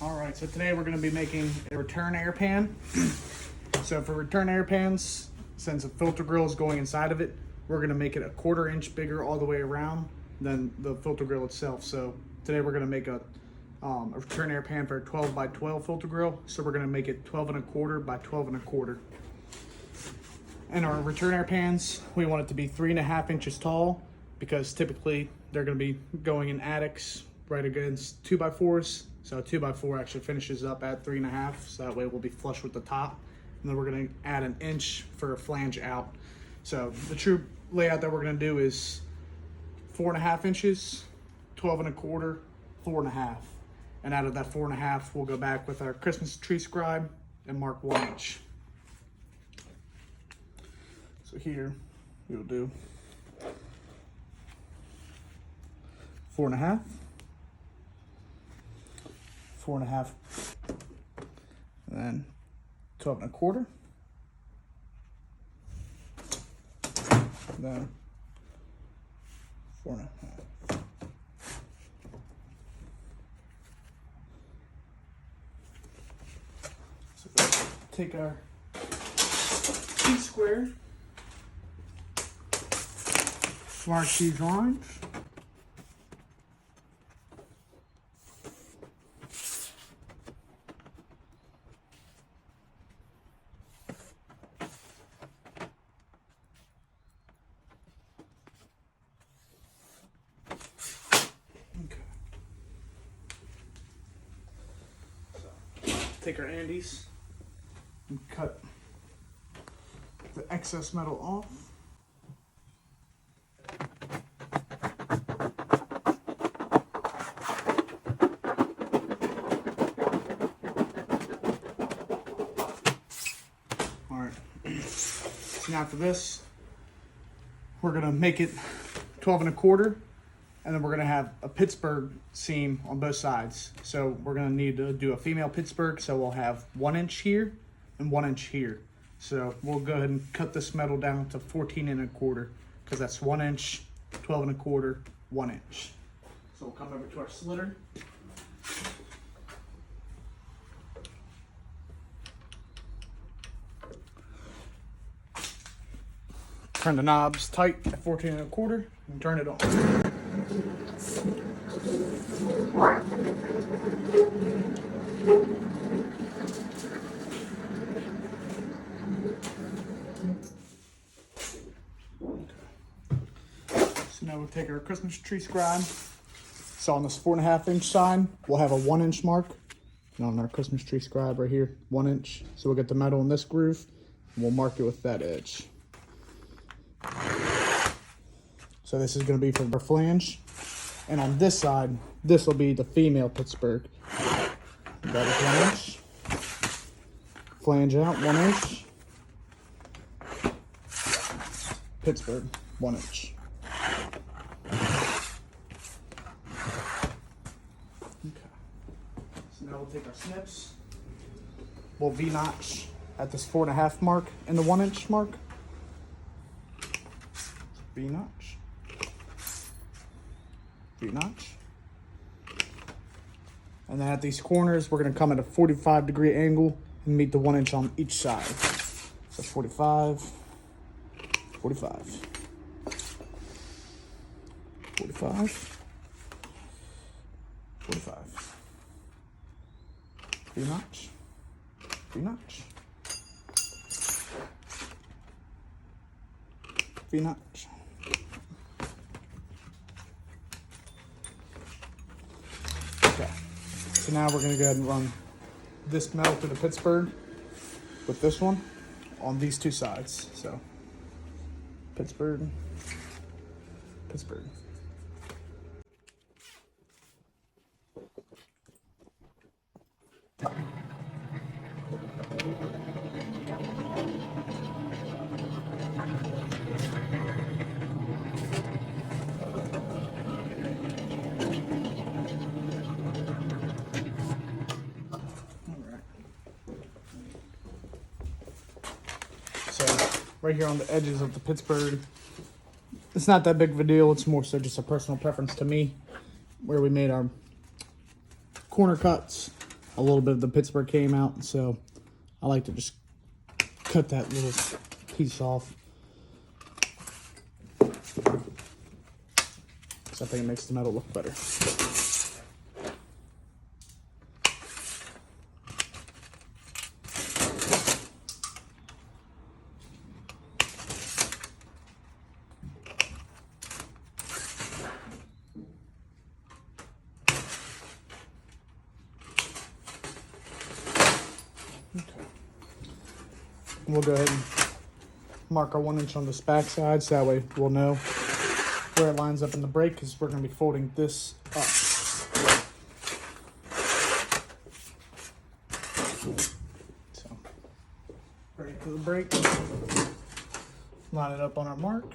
All right, so today we're going to be making a return air pan. So for return air pans, since a filter grill is going inside of it, we're going to make it a 1/4 inch bigger all the way around than the filter grill itself. So today we're going to make a return air pan for a 12 by 12 filter grill. So we're going to make it 12 1/4 by 12 1/4. And our return air pans, we want it to be 3.5 inches tall, because typically they're going to be going in attics right against 2x4s. So a 2x4 actually finishes up at 3.5, so that way we'll be flush with the top. And then we're going to add an inch for a flange out. So the true layout that we're going to do is 4.5 inches, 12 1/4, 4.5. And out of that 4.5, we'll go back with our Christmas tree scribe and mark 1 inch. So here we'll do 4.5, 4.5, and then 12 1/4, then 4.5. So we'll take our T-square, mark these lines. Take our Andes and cut the excess metal off. All right, so now for this, we're gonna make it 12 1/4. And then we're gonna have a Pittsburgh seam on both sides. So we're gonna need to do a female Pittsburgh. So we'll have 1 inch here and 1 inch here. So we'll go ahead and cut this metal down to 14 1/4, because that's 1 inch, 12 1/4, 1 inch. So we'll come over to our slitter. Turn the knobs tight at 14 1/4 and turn it on. So now we'll take our Christmas tree scribe. So on this 4.5 inch side, we'll have a 1 inch mark. And on our Christmas tree scribe right here, 1 inch. So we'll get the metal in this groove and we'll mark it with that edge. So this is going to be for the flange. And on this side, this will be the female Pittsburgh. That is 1 inch. Flange out, 1 inch. Pittsburgh, 1 inch. Okay. So now we'll take our snips. We'll V-notch at this 4.5 mark and the 1 inch mark. V-notch. V-notch. And then at these corners, we're going to come at a 45-degree angle and meet the 1 inch on each side. So 45, 45, 45, 45. V-notch, V-notch, V-notch. Okay, so now we're gonna go ahead and run this metal to the Pittsburgh with this one on these two sides. So Pittsburgh, Pittsburgh. Right here on the edges of the Pittsburgh, it's not that big of a deal. It's more so just a personal preference to me, where we made our corner cuts. a little bit of the Pittsburgh came out, so I like to just cut that little piece off. So I think it makes the metal look better. We'll go ahead and mark our 1 inch on this back side, so that way we'll know where it lines up in the brake, because we're going to be folding this up. So, right to the brake, line it up on our mark.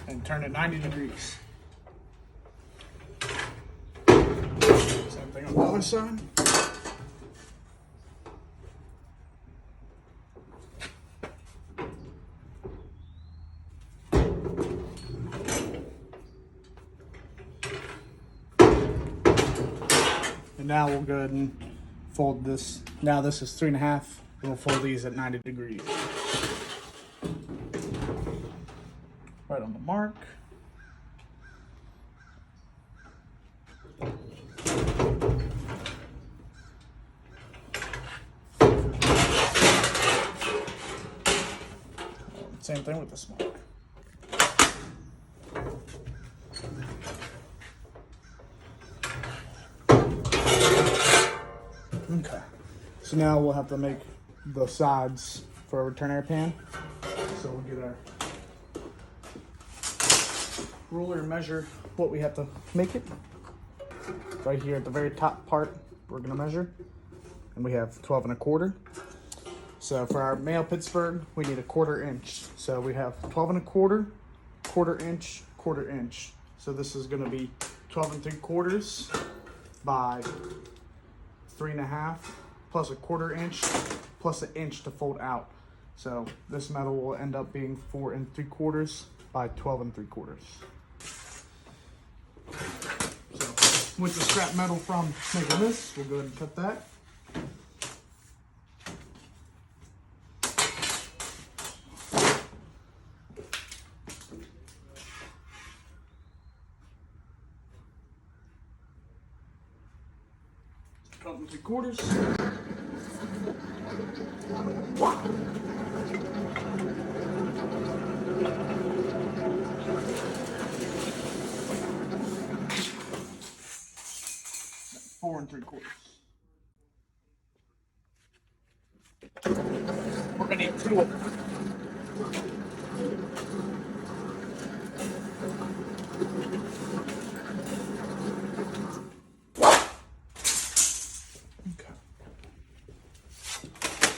And turn it 90 degrees. Thing on the other side. And now we'll go ahead and fold this. Now this is 3.5, and we'll fold these at 90 degrees. Right on the mark. Same thing with this mark. Okay, so now we'll have to make the sides for a return air pan. So we'll get our ruler and measure what we have to make it. Right here at the very top part, we're gonna measure, and we have 12 1/4. So for our male Pittsburgh, we need a 1/4 inch. So we have 12 1/4, 1/4 inch, 1/4 inch. So this is gonna be 12 3/4 by 3.5, plus a 1/4 inch, plus 1 inch to fold out. So this metal will end up being 4 3/4 by 12 3/4. So with the scrap metal from making this, we'll go ahead and cut that. Cut 3/4. Four 3/4. We're gonna need 2 of them.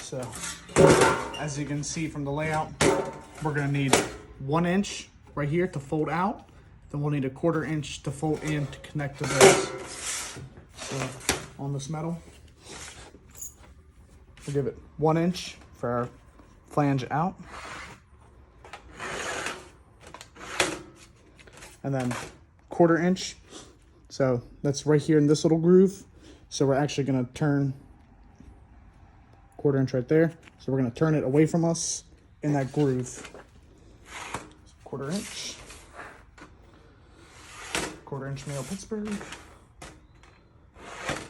So, as you can see from the layout, we're gonna need 1 inch right here to fold out. Then we'll need a 1/4 inch to fold in to connect to this. So, on this metal, we'll give it 1 inch for our flange out. And then 1/4 inch. So that's right here in this little groove. So we're actually gonna turn 1/4 inch right there. So we're gonna turn it away from us in that groove. So 1/4 inch. 1/4 inch male Pittsburgh.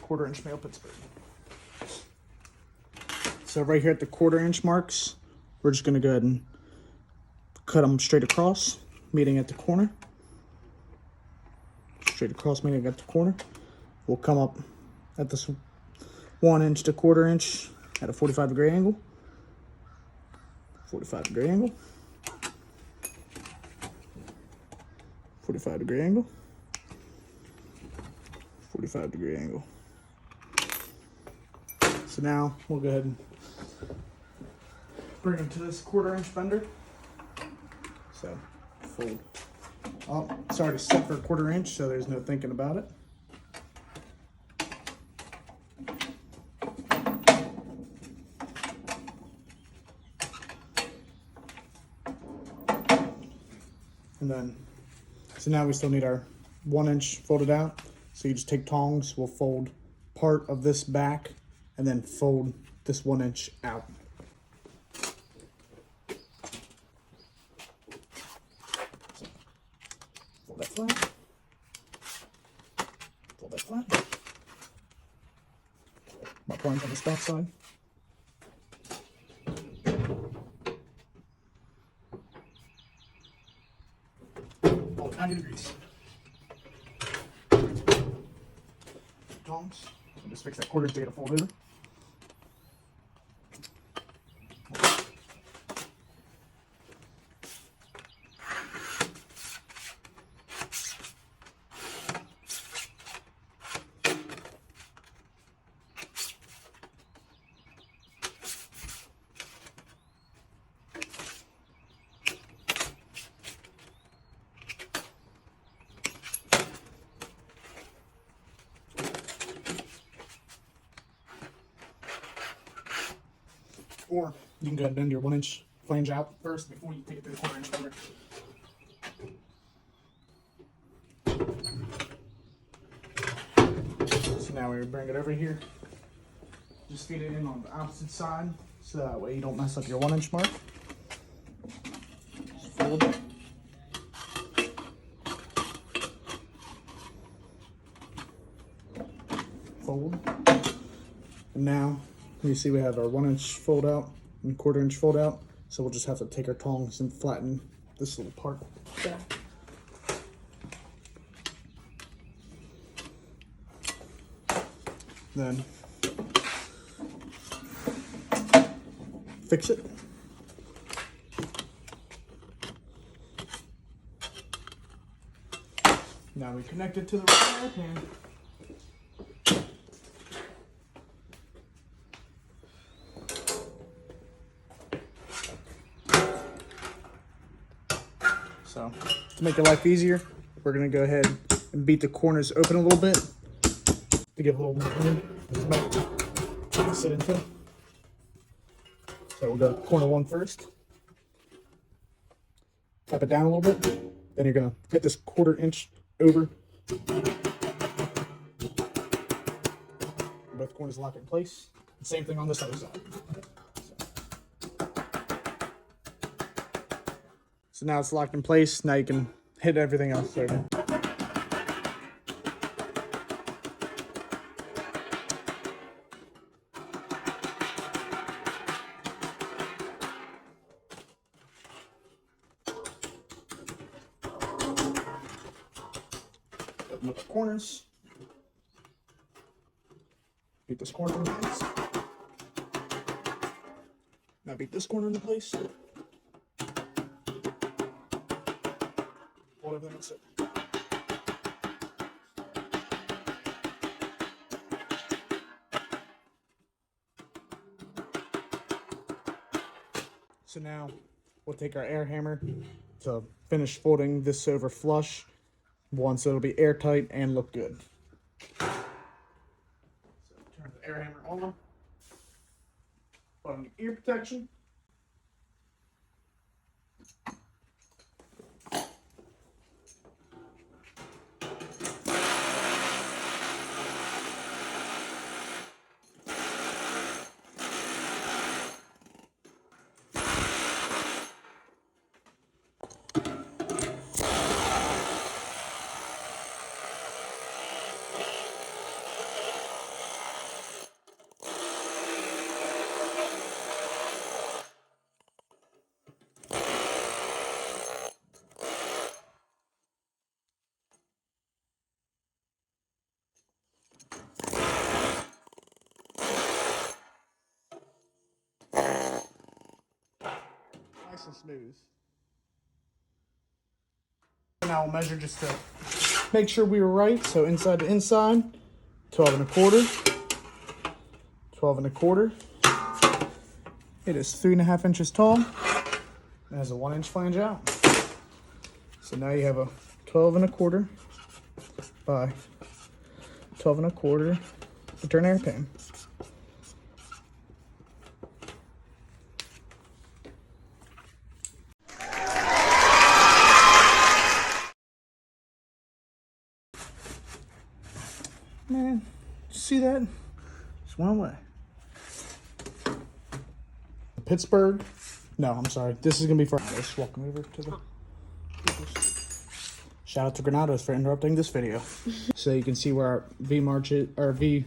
1/4 inch male Pittsburgh. So right here at the 1/4 inch marks, we're just gonna go ahead and cut them straight across, meeting at the corner. Straight across, meeting at the corner. We'll come up at this 1 inch to 1/4 inch at a 45-degree angle. 45-degree angle. 45-degree angle. 45-degree angle. So now we'll go ahead and bring them to this 1/4 inch bender. So fold. Oh, it's already set for a 1/4 inch, so there's no thinking about it. And then, so now we still need our 1 inch folded out. So you just take tongs, we'll fold part of this back and then fold this 1 inch out. So, fold that flat. Fold that flat. My point on the back side. Fold 90 degrees. Tongs. And just fix that quarter to get it folded over. Or you can go ahead and bend your 1 inch flange out first before you take it to the 1/4 inch quarter. So now we bring it over here. Just feed it in on the opposite side so that way you don't mess up your 1 inch mark. Just fold it. Fold. And now you see we have our 1 inch fold out and 1/4 inch fold out. So we'll just have to take our tongs and flatten this little part back. Then fix it. Now we connect it to the repair pan. So, to make your life easier, we're going to go ahead and beat the corners open a little bit to give a little more room to sit into. So we'll go corner 1 first. Tap it down a little bit. Then you're going to hit this 1/4 inch over. Both corners lock in place. Same thing on this other side. So now it's locked in place. Now you can hit everything else over. Open up the corners. Beat this corner into place. Now beat this corner into place. Hold everything else up. So now we'll take our air hammer to finish folding this over flush once it'll be airtight and look good. So turn the air hammer on. Put on your ear protection. Nice and smooth. Now we'll measure just to make sure we were right. So inside to inside, 12 1/4, 12 1/4. It is 3.5 inches tall. It has a 1 inch flange out. So now you have a 12 1/4 by 12 1/4 return air pan. Man, see that? Just went away. Pittsburgh. No, I'm sorry. This is gonna be for Granados. Welcome over to the. Shout out to Granados for interrupting this video. So you can see where our V